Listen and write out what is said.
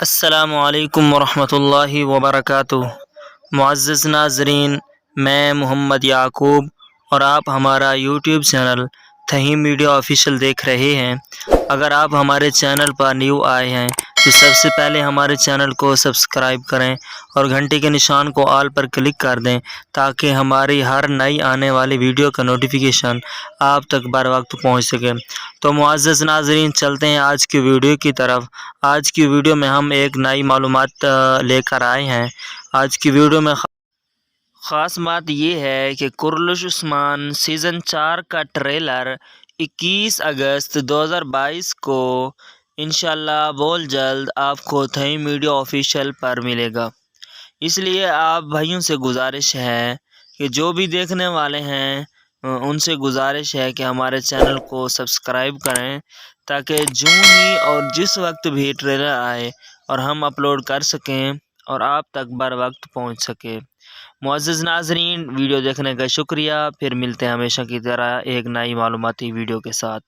السلام علیکم ورحمۃ اللہ وبرکاتہ۔ معزز ناظرین، میں محمد یعقوب اور آپ ہمارا YouTube channel Thaheem media official دیکھ رہے ہیں۔ اگر آپ ہمارے چینل پر نیو آئے ہیں تو سب سے پہلے ہمارے چینل کو سبسکرائب کریں اور گھنٹی کے نشان کو آل پر کلک کر دیں تاکہ ہماری ہر نئی آنے والی ویڈیو کا نوٹیفیکیشن آپ تک بر وقت پہنچ سکے۔ تو معزز ناظرین، چلتے ہیں آج کی ویڈیو کی طرف۔ آج کی ویڈیو میں ہم ایک نئی معلومات لے کر آئے ہیں۔ آج کی ویڈیو میں خاص بات یہ ہے کہ کرلش عثمان سیزن 4 کا ٹریلر 21 اگست 2022 کو انشاءاللہ بہت جلد آپ کو تھہیم میڈیا آفیشیل پر ملے گا۔ اس لیے آپ بھائیوں سے گزارش ہے کہ جو بھی دیکھنے والے ہیں ان سے گزارش ہے کہ ہمارے چینل کو سبسکرائب کریں تاکہ جوں ہی اور جس وقت بھی ٹریلر آئے اور ہم اپلوڈ کر سکیں اور آپ تک بر وقت پہنچ سکے۔ معزز ناظرین، ویڈیو دیکھنے کا شکریہ۔ پھر ملتے ہیں ہمیشہ کی طرح ایک نئی معلوماتی ویڈیو کے ساتھ۔